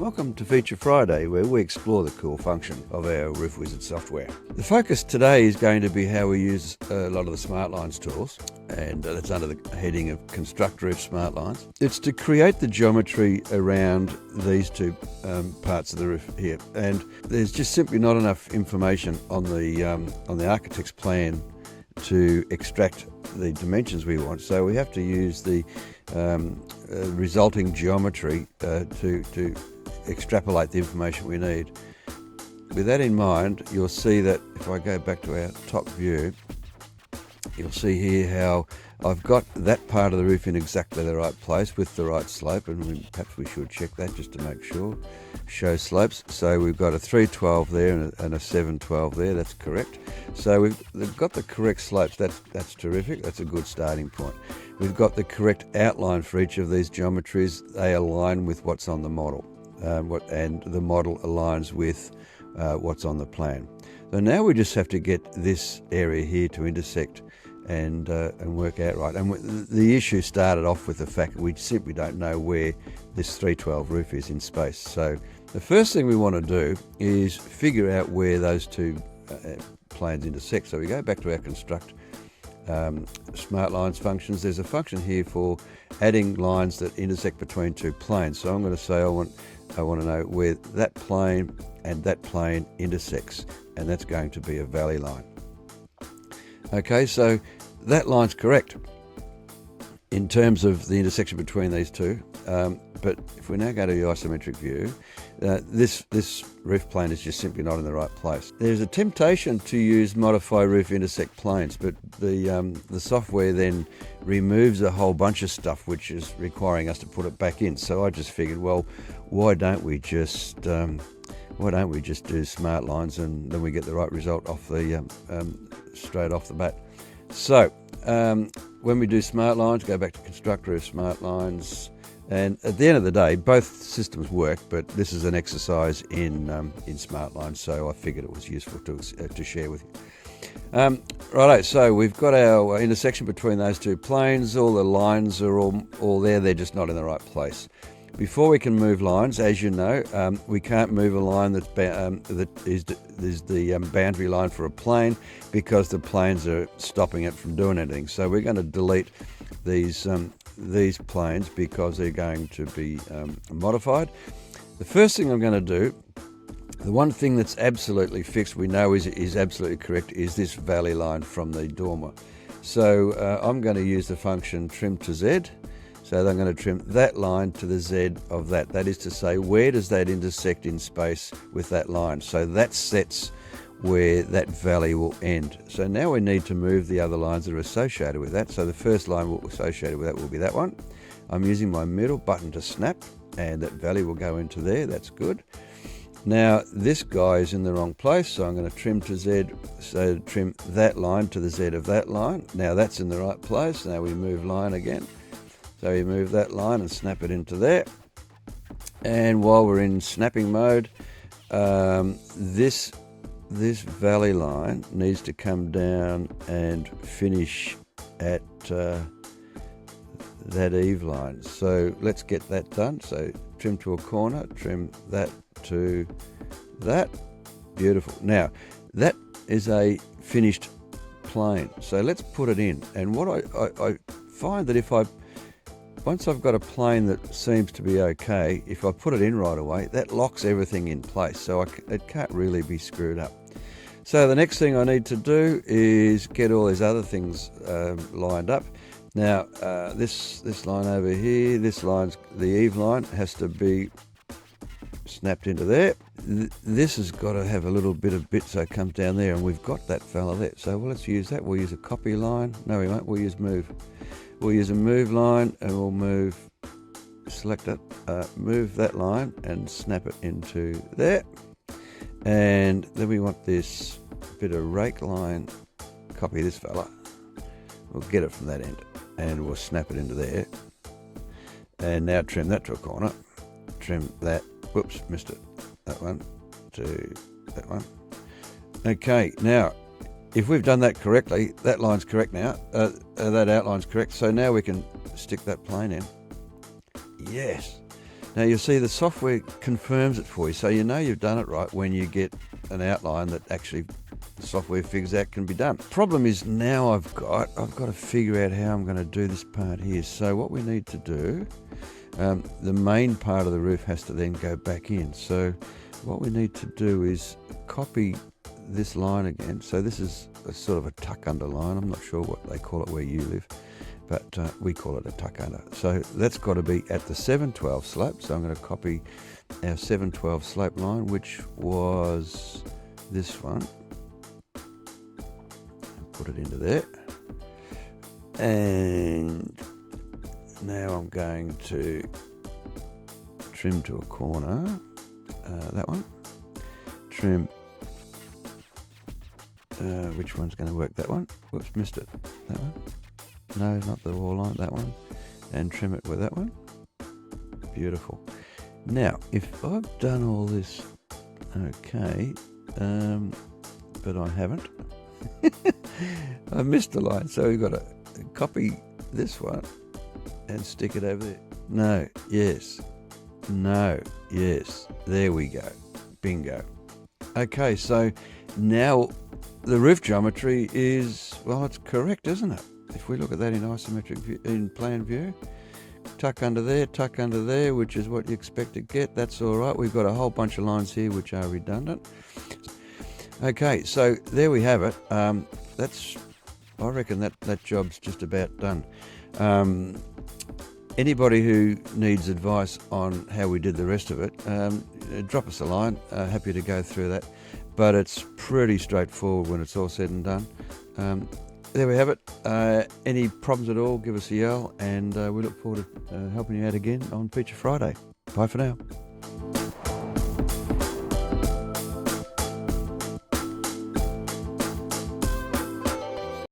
Welcome to Feature Friday, where we explore the cool function of our Roof Wizard software. The focus today is going to be how we use a lot of the SmartLines tools, and that's under the heading of Construct Roof SmartLines. It's to create the geometry around these two parts of the roof here, and there's just simply not enough information on the architect's plan to extract the dimensions we want, so we have to use the resulting geometry to extrapolate the information we need. With that in mind, you'll see that if I go back to our top view, you'll see here how I've got that part of the roof in exactly the right place with the right slope, and perhaps we should check that just to make sure. Show slopes. So we've got a 312 there and a 712 there. That's correct. So we've got the correct slopes. That's terrific. That's a good starting point. We've got the correct outline for each of these geometries. They align with what's on the model, and the model aligns with what's on the plan. So now we just have to get this area here to intersect and work out right. And the issue started off with the fact that we simply don't know where this 312 roof is in space. So the first thing we want to do is figure out where those two planes intersect. So we go back to our construct SmartLines functions. There's a function here for adding lines that intersect between two planes. So I'm going to say I want to know where that plane and that plane intersects, and that's going to be a valley line. Okay, so that line's correct in terms of the intersection between these two, but if we now go to the isometric view, this roof plane is just simply not in the right place. There's a temptation to use modify roof intersect planes, but the software then removes a whole bunch of stuff which is requiring us to put it back in. So I just figured, well, why don't we just do SmartLines, and then we get the right result off the straight off the bat. So when we do SmartLines, go back to Construct Roof SmartLines, and at the end of the day, both systems work, but this is an exercise in SmartLines, so I figured it was useful to share with you. Righto, so we've got our intersection between those two planes. All the lines are all there, they're just not in the right place. Before we can move lines, as you know, we can't move a line that is the boundary line for a plane, because the planes are stopping it from doing anything. So we're going to delete these planes because they're going to be modified. The first thing I'm going to do, the one thing that's absolutely fixed, we know is absolutely correct, is this valley line from the dormer. So I'm going to use the function trim to Z. So I'm going to trim that line to the Z of that. That is to say, where does that intersect in space with that line? So that sets where that valley will end. So now we need to move the other lines that are associated with that. So the first line associated with that will be that one. I'm using my middle button to snap, and that valley will go into there. That's good. Now this guy is in the wrong place, so I'm going to trim to Z, so trim that line to the Z of that line. Now that's in the right place. Now we move line again. So we move that line and snap it into there. And while we're in snapping mode, this valley line needs to come down and finish at that eve line. So let's get that done. So trim to a corner, trim that to that. Beautiful. Now that is a finished plane. So let's put it in. And what I find that once I've got a plane that seems to be okay, if I put it in right away, that locks everything in place, so it can't really be screwed up. So the next thing I need to do is get all these other things lined up. Now this line over here, this line's the eve line, has to be snapped into there. This has got to have a little bit of bit, so it comes down there, and we've got that fella there. So let's use that. We'll use a copy line. No, we won't. We'll use move. We'll use a move line, and we'll select it, move that line and snap it into there. And then we want this bit of rake line, copy this fella. We'll get it from that end, and we'll snap it into there. And now trim that to a corner. Trim that, whoops, missed it. That one to that one. Okay, now, if we've done that correctly, that line's correct now, that outline's correct, so now we can stick that plane in. Yes. Now you'll see the software confirms it for you, so you know you've done it right when you get an outline that actually the software figures out can be done. Problem is now I've got to figure out how I'm going to do this part here. So what we need to do, the main part of the roof has to then go back in. So what we need to do is copy this line again. So this is a sort of a tuck under line. I'm not sure what they call it where you live, but we call it a tuck under. So that's got to be at the 712 slope. So I'm going to copy our 712 slope line, which was this one. Put it into there. And now I'm going to trim to a corner. That one. Trim. Which one's going to work? That one? Whoops, missed it. That one? No, not the wall line. That one. And trim it with that one. Beautiful. Now, if I've done all this okay, but I haven't, I missed the line, so we've got to copy this one and stick it over there. No, yes, no, yes. There we go. Bingo. Okay, so now the roof geometry is, well, it's correct, isn't it? If we look at that in isometric view, in plan view, tuck under there, which is what you expect to get. That's all right. We've got a whole bunch of lines here which are redundant. Okay, so there we have it. I reckon that job's just about done. Anybody who needs advice on how we did the rest of it, drop us a line. Happy to go through that. But it's pretty straightforward when it's all said and done. There we have it. Any problems at all, give us a yell, and we look forward to helping you out again on Feature Friday. Bye for now.